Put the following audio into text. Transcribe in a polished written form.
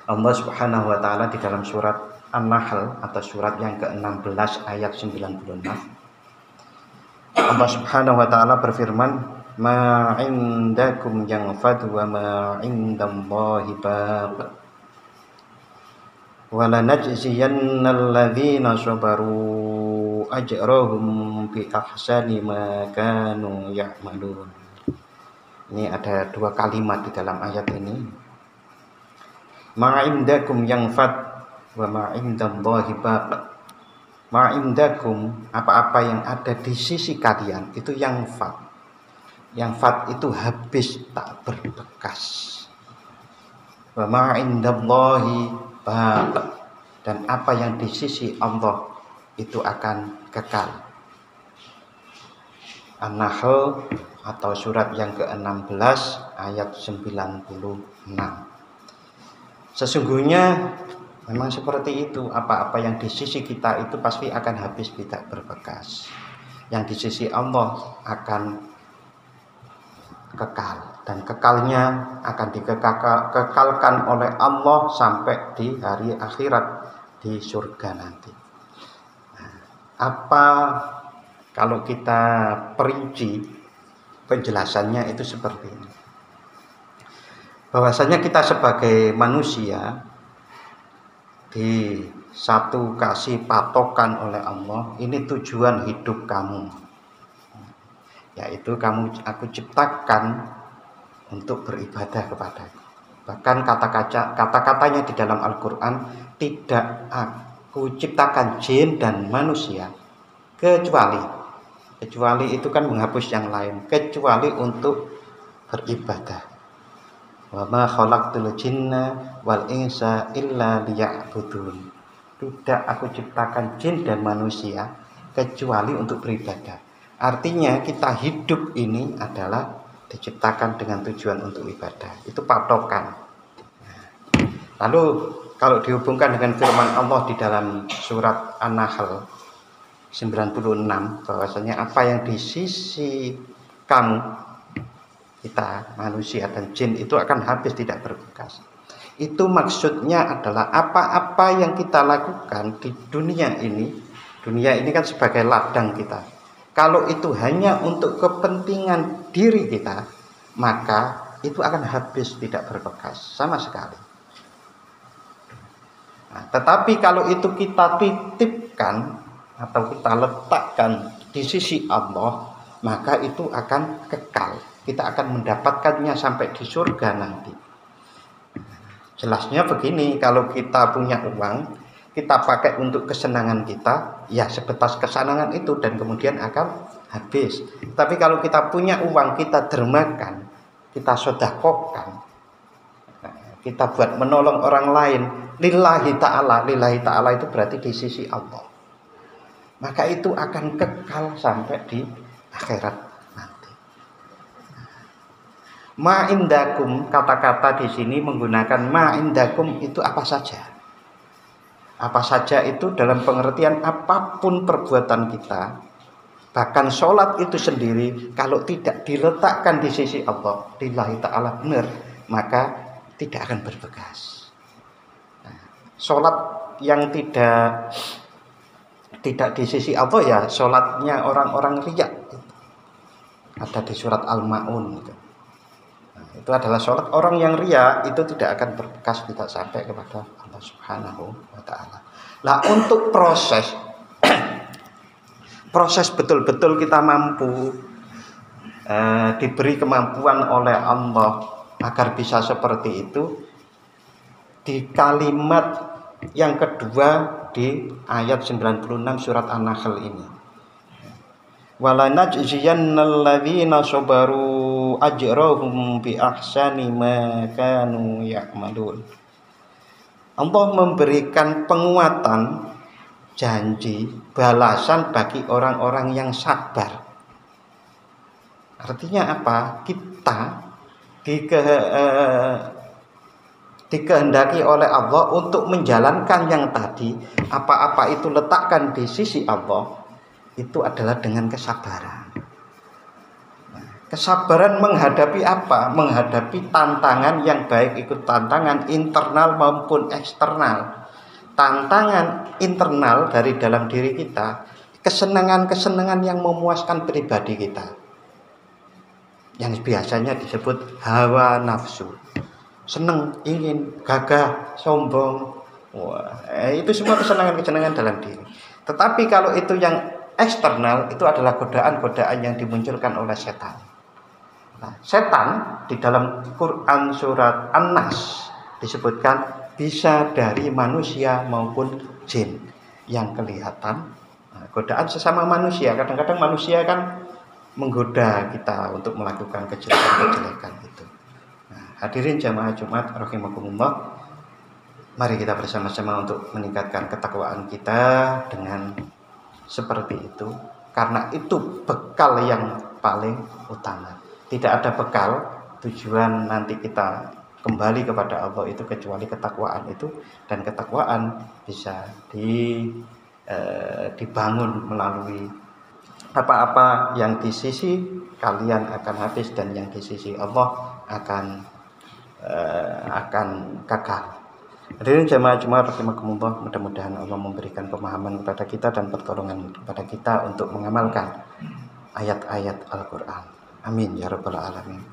Allah Subhanahu wa taala di dalam surat An-Nahl atau surat yang ke-16 ayat 96, Allah Subhanahu wa taala berfirman, "Ma 'indakum yanfad wa ma 'indallahi baq. Wa lanajziyannal ladzina sabaru ajrahum bi ahsani ma kanu ya'malun." Ini ada dua kalimat di dalam ayat ini. Ma'indakum yanfad wa ma'indallahi baq. Ma'indakum, apa-apa yang ada di sisi kalian itu yanfad. Yanfad itu habis, tak berbekas. Wa ma'indallahi baq, dan apa yang di sisi Allah itu akan kekal. An-Nahl atau surat yang ke-16 ayat 96. Sesungguhnya memang seperti itu, apa-apa yang di sisi kita itu pasti akan habis, tidak berbekas. Yang di sisi Allah akan kekal, dan kekalnya akan dikekalkan oleh Allah sampai di hari akhirat, di surga nanti. Nah, apa kalau kita perinci penjelasannya itu seperti ini. Bahwasanya kita sebagai manusia di satu kasih patokan oleh Allah, ini tujuan hidup kamu, yaitu aku ciptakan untuk beribadah kepadaku. Bahkan kata-katanya di dalam Al-Quran, tidak aku ciptakan jin dan manusia kecuali itu kan menghapus yang lain, kecuali untuk beribadah. Wa ma khalaqtul jinna wal insa illa liya'budun. Tidak aku ciptakan jin dan manusia kecuali untuk beribadah. Artinya kita hidup ini adalah diciptakan dengan tujuan untuk ibadah. Itu patokan. Lalu kalau dihubungkan dengan firman Allah di dalam surat An-Nahl 96, bahwasanya apa yang di sisi kamu, kita manusia dan jin itu akan habis, tidak berbekas. Itu maksudnya adalah apa-apa yang kita lakukan di dunia ini kan sebagai ladang kita. Kalau itu hanya untuk kepentingan diri kita, maka itu akan habis, tidak berbekas sama sekali. Nah, tetapi kalau itu kita titipkan atau kita letakkan di sisi Allah, maka itu akan kekal. Kita akan mendapatkannya sampai di surga nanti. Jelasnya begini, kalau kita punya uang, kita pakai untuk kesenangan kita, ya sebatas kesenangan itu dan kemudian akan habis. Tapi kalau kita punya uang, kita dermakan, kita sedekahkan, kita buat menolong orang lain, lillahi ta'ala itu berarti di sisi Allah. Maka itu akan kekal sampai di akhirat. Ma'indakum, kata-kata di sini menggunakan ma'indakum itu apa saja. Apa saja itu dalam pengertian apapun perbuatan kita. Bahkan sholat itu sendiri kalau tidak diletakkan di sisi Allah, lillahi ta'ala benar, maka tidak akan berbekas. Nah, sholat yang tidak di sisi Allah ya sholatnya orang-orang riya. Ada di surat Al-Ma'un gitu. Itu adalah sholat orang yang ria, itu tidak akan berbekas, tidak sampai kepada Allah Subhanahu wa ta'ala. Nah, untuk proses betul-betul kita mampu diberi kemampuan oleh Allah agar bisa seperti itu, di kalimat yang kedua di ayat 96 surat An-Nahl ini, walanajziyannal ladzina sabaru ajrahum bi ahsani ma kanu ya'malun. Allah memberikan penguatan janji balasan bagi orang-orang yang sabar. Artinya apa? Kita dikehendaki oleh Allah untuk menjalankan yang tadi, apa-apa itu letakkan di sisi Allah, itu adalah dengan kesabaran. Kesabaran menghadapi apa? Menghadapi tantangan yang baik itu tantangan internal maupun eksternal. Tantangan internal dari dalam diri kita, kesenangan-kesenangan yang memuaskan pribadi kita, yang biasanya disebut hawa nafsu. Seneng, ingin, gagah, sombong. Wah, itu semua kesenangan-kesenangan dalam diri. Tetapi kalau itu yang eksternal, itu adalah godaan-godaan yang dimunculkan oleh setan. Nah, setan di dalam Quran surat An-Nas disebutkan bisa dari manusia maupun jin yang kelihatan. Nah, godaan sesama manusia, kadang-kadang manusia kan menggoda kita untuk melakukan kejelekan-kejelekan itu. Nah, hadirin jamaah Jumat rahimakumullah, mari kita bersama-sama untuk meningkatkan ketakwaan kita dengan seperti itu, karena itu bekal yang paling utama. Tidak ada bekal tujuan nanti kita kembali kepada Allah itu kecuali ketakwaan itu, dan ketakwaan bisa dibangun melalui apa-apa yang di sisi kalian akan habis dan yang di sisi Allah akan kekal. Hadirin jamaah Jumat rahimakumullah, mudah-mudahan Allah memberikan pemahaman kepada kita dan pertolongan kepada kita untuk mengamalkan ayat-ayat Al-Qur'an. Amin ya rabbal alamin.